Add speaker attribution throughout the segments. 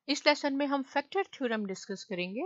Speaker 1: इस लेसन में हम फैक्टर थ्योरम डिस्कस करेंगे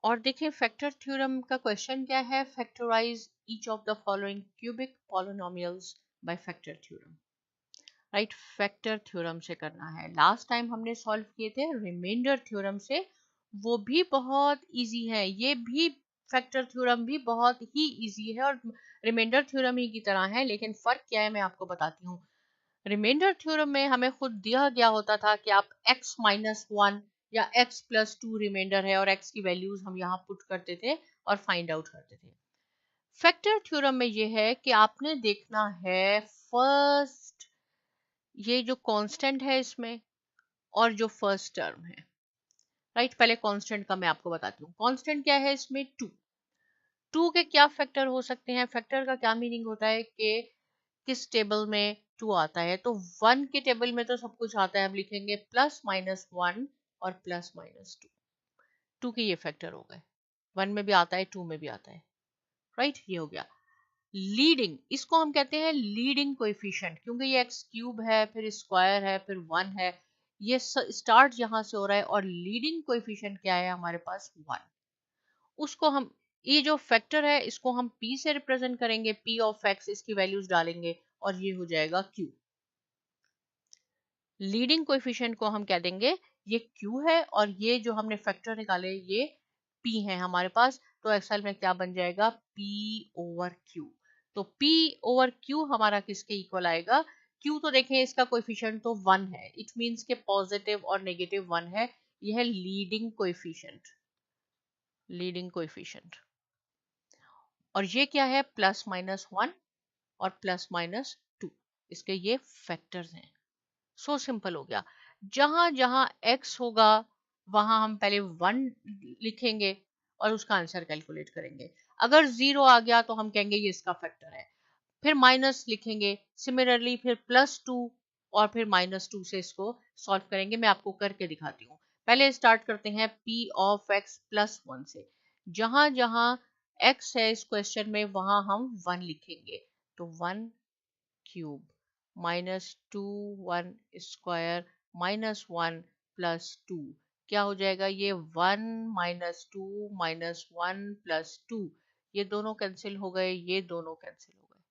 Speaker 1: और देखें फैक्टर थ्योरम का क्वेश्चन क्या है। Factorise each of the following cubic polynomials by factor theorem. Right, factor theorem से करना है। लास्ट टाइम हमने सॉल्व किए थे रिमाइंडर थ्योरम से, वो भी बहुत इजी है। ये भी फैक्टर थ्योरम भी बहुत ही इजी है और रिमाइंडर थ्योरम ही की तरह है, लेकिन फर्क क्या है मैं आपको बताती हूँ। रिमाइंडर थ्योरम में हमें खुद दिया गया होता था कि आप x माइनस वन या x प्लस टू रिमाइंडर है और x की वैल्यूज हम यहाँ पुट करते थे और फाइंड आउट करते थे। फैक्टर थ्योरम में ये है कि आपने देखना है फर्स्ट ये जो कांस्टेंट है इसमें और जो फर्स्ट टर्म है। राइट, पहले कांस्टेंट का मैं आपको बताती हूँ। कांस्टेंट क्या है इसमें? टू के क्या फैक्टर हो सकते हैं? फैक्टर का क्या मीनिंग होता है कि किस टेबल में टू आता है। तो वन के टेबल में तो सब कुछ आता है, हम लिखेंगे प्लस माइनस वन और प्लस माइनस टू। टू के ये फैक्टर हो गए, वन में भी आता है टू में भी आता है। राइट, ये हो गया। लीडिंग, इसको हम कहते हैं लीडिंग कोएफिशिएंट, क्योंकि ये एक्स क्यूब है फिर स्क्वायर है फिर वन है, ये स्टार्ट यहाँ से हो रहा है और लीडिंग कोएफिशिएंट क्या है हमारे पास? वन। उसको हम, ये जो फैक्टर है इसको हम p से रिप्रेजेंट करेंगे, p ऑफ x, इसकी वैल्यूज डालेंगे और ये हो जाएगा q। लीडिंग कोएफिशिएंट को हम कह देंगे ये q है और ये जो हमने फैक्टर निकाले ये p है हमारे पास। तो एक्सेल में क्या बन जाएगा? p over q। तो p ओवर q हमारा किसके इक्वल आएगा? q तो देखें इसका कोएफिशिएंट तो वन है, इट मींस के पॉजिटिव और नेगेटिव वन है। यह है लीडिंग कोएफिशिएंट, लीडिंग कोएफिशिएंट। और ये क्या है? प्लस माइनस वन और प्लस माइनस टू, इसके ये फैक्टर्स हैं। सो सिंपल हो गया। जहां जहां x होगा वहां हम पहले वन लिखेंगे और उसका आंसर कैलकुलेट करेंगे। अगर जीरो आ गया तो हम कहेंगे ये इसका फैक्टर है, फिर माइनस लिखेंगे। सिमिलरली फिर प्लस टू और फिर माइनस टू से इसको सॉल्व करेंगे। मैं आपको करके दिखाती हूँ। पहले स्टार्ट करते हैं p of x plus one से। जहां जहां x है इस क्वेश्चन में वहां हम वन लिखेंगे। तो one cube minus two one square minus one plus to, क्या हो जाएगा? ये one minus to minus one plus two, ये दोनों कैंसिल हो गए, ये दोनों कैंसिल हो गए।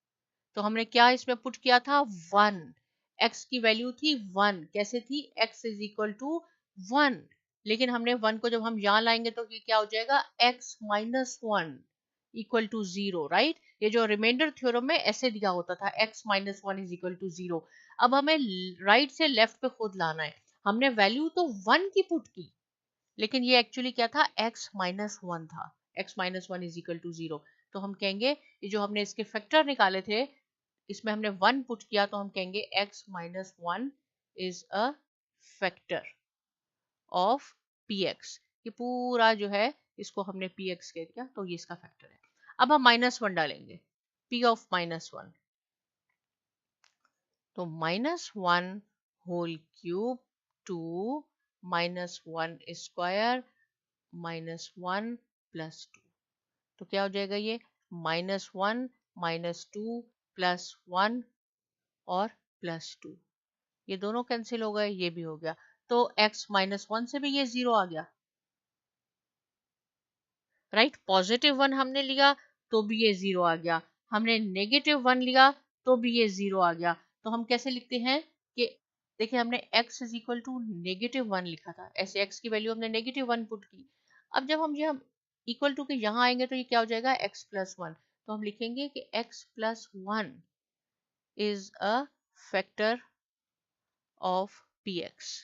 Speaker 1: तो हमने क्या इसमें पुट किया था? वन। x की वैल्यू थी वन। कैसे थी? x is equal to one. लेकिन हमने वन को जब हम यहाँ लाएंगे तो ये क्या हो जाएगा? x minus one equal to zero. Right, ये जो रिमाइंडर थ्योरम में ऐसे दिया होता था x minus one is equal to zero. अब हमें राइट से लेफ्ट पे खुद लाना है। हमने वैल्यू तो वन की पुट की, लेकिन ये एक्चुअली क्या था? x माइनस वन था। x minus one is equal to zero. तो हम कहेंगे ये जो हमने इसके फैक्टर निकाले थे इसमें हमने वन पुट किया, तो हम कहेंगे x minus one is a factor of px। ये पूरा जो है इसको हमने px कह दिया, तो ये इसका फैक्टर है। अब हम माइनस वन डालेंगे, p ऑफ माइनस वन। तो minus one whole cube two minus one square minus one plus two. तो क्या हो जाएगा? ये minus one minus two plus one और प्लस टू, ये दोनों कैंसिल हो गए, ये भी हो गया। तो x माइनस वन से भी ये जीरो आ गया। राइट, पॉजिटिव वन हमने लिया तो भी ये जीरो आ गया, हमने नेगेटिव वन लिया तो भी ये जीरो आ गया। तो हम कैसे लिखते हैं कि देखिए हमने x is equal to negative one लिखा था, ऐसे x की वैल्यू हमने नेगेटिव वन पुट की। अब जब हम ये इक्वल टू के यहाँ आएंगे तो ये क्या हो जाएगा? x plus one. तो हम लिखेंगे कि x plus one is a factor of px।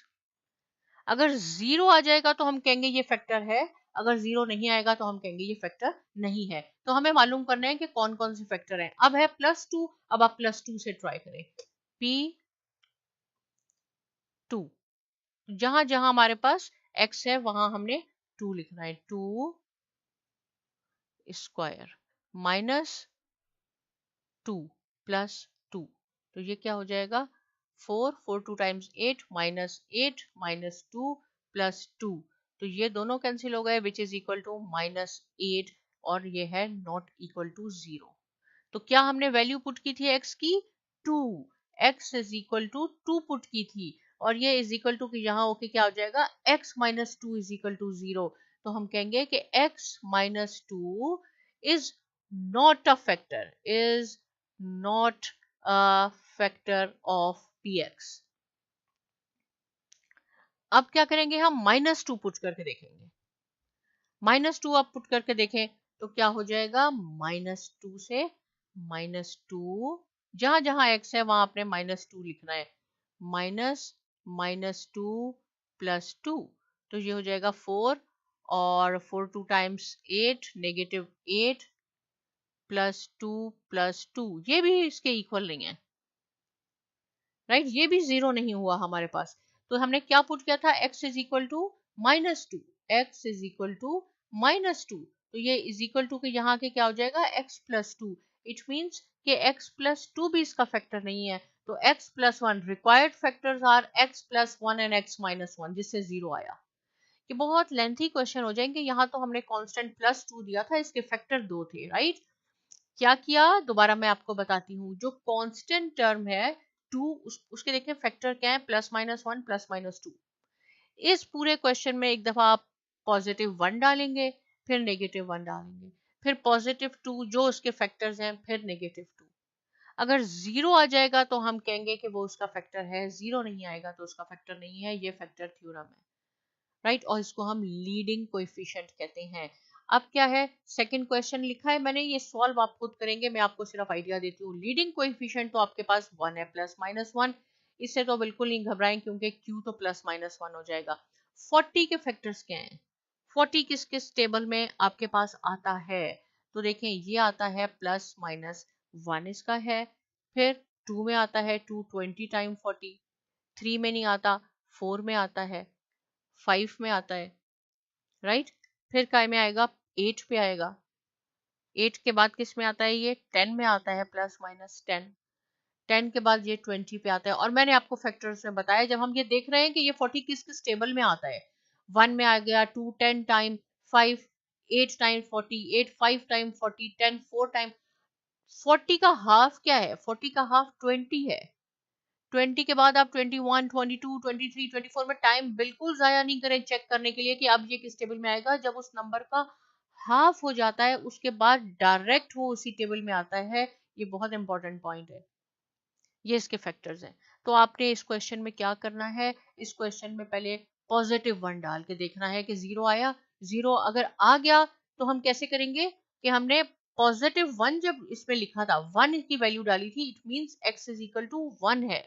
Speaker 1: अगर जीरो आ जाएगा तो हम कहेंगे ये फैक्टर है, अगर जीरो नहीं आएगा तो हम कहेंगे ये फैक्टर नहीं है। तो हमें मालूम करना है कि कौन कौन से फैक्टर हैं। अब है प्लस टू, अब आप प्लस टू से ट्राई करें। p टू, जहां जहां हमारे पास x है वहां हमने टू लिखना है। Two square minus two plus two, तो ये क्या हो जाएगा? Four, four two times eight minus two plus two, तो ये दोनों कैंसिल हो गए which is equal to minus eight और ये है नॉट इक्वल टू जीरो। तो क्या हमने वैल्यू पुट की थी x की? Two. x is equal to two two की थी। और ये इज इक्वल टू यहाँ होके क्या हो जाएगा, x minus two is equal to 0। तो हम कहेंगे कि x minus two is not a factor, is not a factor of px। अब क्या करेंगे, हम माइनस टू पुट करके देखेंगे। माइनस टू आप पुट करके देखें तो क्या हो जाएगा, माइनस टू से माइनस टू, जहां जहां x है वहां आपने माइनस टू लिखना है। Minus minus two plus two, तो ये हो जाएगा 4, और 4 two times 8, negative 8 plus two, ये भी इसके इक्वल नहीं है, राइट, ये भी 0 नहीं हुआ हमारे पास। तो हमने क्या पुट किया था, x is equal to minus two, x is equal to minus two, तो ये इज इक्वल टू के यहाँ के क्या हो जाएगा, x plus two. It means कि x प्लस टू भी इसका फैक्टर नहीं है। तो x plus one, required factors are x plus one and x minus one, जिससे 0 आया। कि बहुत लेंथी क्वेश्चन हो जाएंगे। यहाँ तो हमने कांस्टेंट प्लस टू दिया था, इसके फैक्टर 2 थे, राइट। क्या किया, दोबारा मैं आपको बताती हूँ। जो कांस्टेंट टर्म है टू, उसके देखें फैक्टर क्या है, plus minus one plus minus two. इस पूरे क्वेश्चन में एक दफा आप पॉजिटिव वन डालेंगे, फिर नेगेटिव वन डालेंगे, फिर पॉजिटिव टू जो उसके फैक्टर्स हैं, फिर नेगेटिव टू। अगर 0 आ जाएगा तो हम कहेंगे कि वो उसका फैक्टर है, 0 नहीं आएगा तो उसका फैक्टर नहीं है। ये फैक्टर थ्योरम है, राइट, और इसको हम लीडिंग कोएफिशिएंट कहते हैं। अब क्या है, सेकंड क्वेश्चन लिखा है मैंने, ये सॉल्व आप खुद करेंगे, मैं आपको सिर्फ आइडिया देती हूँ। लीडिंग कोएफिशिएंट तो आपके पास 1 है, प्लस माइनस 1, इससे तो बिल्कुल नहीं घबराएं क्योंकि q तो प्लस माइनस 1 हो जाएगा। 40 के फैक्टर्स क्या हैं, 40 किस किस टेबल में आपके पास आता है, तो देखें ये आता है प्लस माइनस 1 इसका है, फिर 2 में आता है 220 टाइम 40, 3 में नहीं आता, 4 में आता है, 5 में आता है, राइट। फिर काय में आएगा, 8 पे आएगा, 8 के बाद किस में आता है, ये 10 में आता है, प्लस माइनस 10, 10 के बाद ये 20 पे आता है। और मैंने आपको फैक्टर्स में बताया, जब हम ये देख रहे हैं कि ये 40 किस किस टेबल में आता है, 1 में आ गया 2 10 टाइम, 5 8 टाइम 40, 8 5 टाइम 40, 10 4 टाइम। 40 का हाफ क्या है, 40 का हाफ 20 है। 20 के बाद आप 21 22 23 24 में टाइम बिल्कुल जाया नहीं करें चेक करने के लिए कि अब ये किस टेबल में आएगा। जब उस नंबर का हाफ हो जाता है उसके बाद डायरेक्ट वो उसी टेबल में आता है। ये बहुत इंपॉर्टेंट पॉइंट है। ये इसके फैक्टर्स हैं। तो आपने इस क्वेश्चन में क्या करना है, इस क्वेश्चन में पहले पॉजिटिव वन डाल के देखना है कि 0 आया। 0 अगर आ गया तो हम कैसे करेंगे कि हमने पॉजिटिव वन जब इसमें लिखा था, 1 की वैल्यू डाली थी, it means x is equal to 1 है।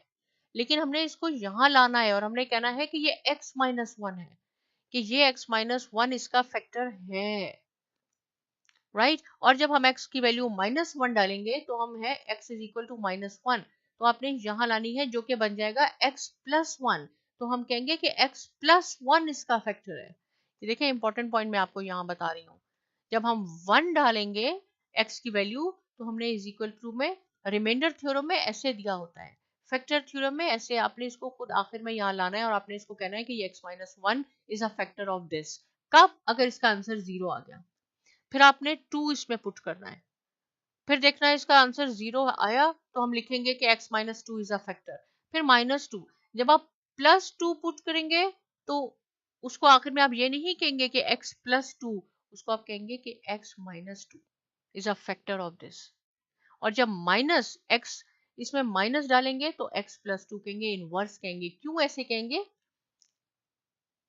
Speaker 1: लेकिन हमने इसको यहाँ लाना है और हमने कहना है कि ये x माइनस वन है, कि ये x माइनस वन इसका फैक्टर है, राइट। और जब हम x की वैल्यू माइनस वन डालेंगे तो हम है x is equal to minus one, तो आपने यहाँ लानी है जो कि बन जाएगा x प्लस वन। तो हम कहेंगे कि x प्लस वन इसका फैक्टर है। ये देखिए इंपॉर्टेंट पॉइंट मैं आपको यहाँ बता रही हूँ। जब हम वन डालेंगे x की वैल्यू तो हमने इज इक्वल टू में, रिमाइंडर थ्योरम में ऐसे दिया होता है, फैक्टर थ्योरम में ऐसे आपने इसको खुद आखिर में यहाँ लाना है और आपने इसको कहना है कि ये x minus one is a factor of this. कब, अगर इसका आंसर 0 आ गया, फिर आपने 2 इसमें पुट करना है, फिर देखना है इसका आंसर 0 आया तो हम लिखेंगे कि x minus two is a factor. फिर माइनस टू, जब आप प्लस टू पुट करेंगे तो उसको आखिर में आप ये नहीं कहेंगे कि x प्लस टू, उसको आप कहेंगे कि x minus two is a factor of this. और जब माइनस x इसमें माइनस डालेंगे तो x प्लस टू कहेंगे, इनवर्स कहेंगे। क्यों ऐसे कहेंगे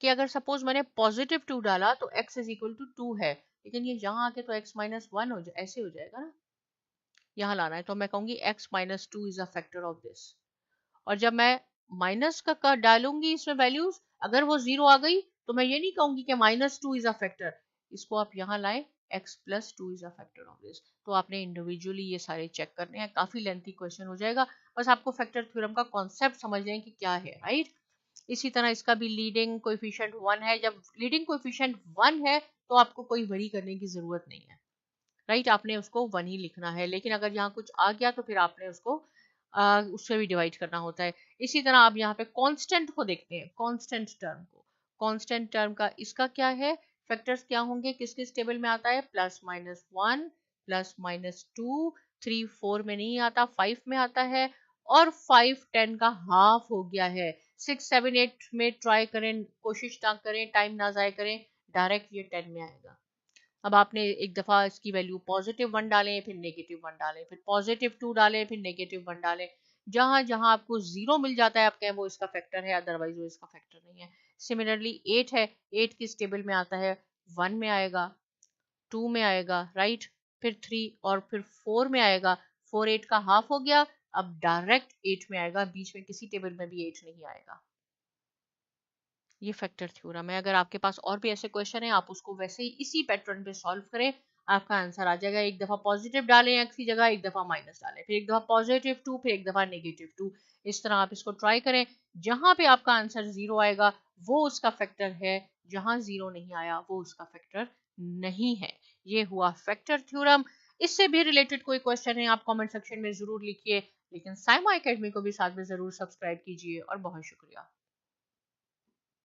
Speaker 1: कि अगर सपोज मैंने पॉजिटिव 2 डाला तो x इज इक्वल टू 2 है, लेकिन ये यहाँ आके तो x माइनस वन हो जाए, ऐसे हो जाएगा ना, यहाँ लाना है। तो मैं कहूंगी x minus two is a factor of this. और जब मैं माइनस का डालूंगी इसमें वैल्यूज, अगर वो 0 आ गई तो मैं ये नहीं कहूंगी कि minus two is a factor, इसको आप यहाँ लाए x plus two is a factor of this. तो आपने इंडिविजुअली ये सारे चेक करने हैं, काफी लेंथी क्वेश्चन हो जाएगा, बस आपको फैक्टर थ्योरम का कॉन्सेप्ट समझ लें कि क्या है, राइट। इसी तरह इसका भी लीडिंग कोएफिशिएंट 1 है। जब लीडिंग कोएफिशिएंट 1 है तो आपको कोई वरी करने की जरूरत नहीं है, राइट, आपने उसको 1 ही लिखना है। लेकिन अगर यहाँ कुछ आ गया तो फिर आपने उसको उससे भी डिवाइड करना होता है। इसी तरह आप यहाँ पे कांस्टेंट को देखते हैं, कांस्टेंट टर्म को। कांस्टेंट टर्म का इसका क्या है, फैक्टर्स क्या होंगे, किस किस टेबल में आता है, plus minus one, plus minus two, 3 4 में नहीं आता, 5 में आता है, और 5 10 का हाफ हो गया है। 6 7 8 में ट्राई करें, कोशिश ना करें, टाइम ना ज़ाया करें, डायरेक्ट ये 10 में आएगा। अब आपने एक दफ़ा इसकी वैल्यू +1 डालें, फिर -1 डालें, फिर +2 डालें, फिर -1 डालें। जहाँ जहाँ आपको 0 मिल जाता है आप कहें वो इसका फैक्टर है, अदरवाइज वो इसका फैक्टर नहीं है। सिमिलरली 8 है, 8 किस टेबल में आता है? 1 में आएगा, 2 में आएगा, राइट, फिर 3 और फिर 4 में आएगा। 4 8 का हाफ हो गया, अब डायरेक्ट 8 में आएगा, बीच में किसी टेबल में भी 8 नहीं आएगा। ये फैक्टर थ्योरम है। अगर आपके पास और भी ऐसे क्वेश्चन है, आप उसको वैसे ही इसी पैटर्न पे सॉल्व करें, आपका आंसर आ जाएगा। एक दफा पॉजिटिव डालें एक्स की जगह, एक दफा माइनस डालें, फिर एक दफा +2, फिर एक दफा -2। इस तरह आप इसको ट्राई करें। जहां पे आपका आंसर 0 आएगा वो उसका फैक्टर है, जहां 0 नहीं आया वो उसका फैक्टर नहीं है। ये हुआ फैक्टर थ्योरम। इससे भी रिलेटेड कोई क्वेश्चन है आप कमेंट सेक्शन में जरूर लिखिए, लेकिन साइमा एकेडमी को भी साथ में जरूर सब्सक्राइब कीजिए। और बहुत शुक्रिया।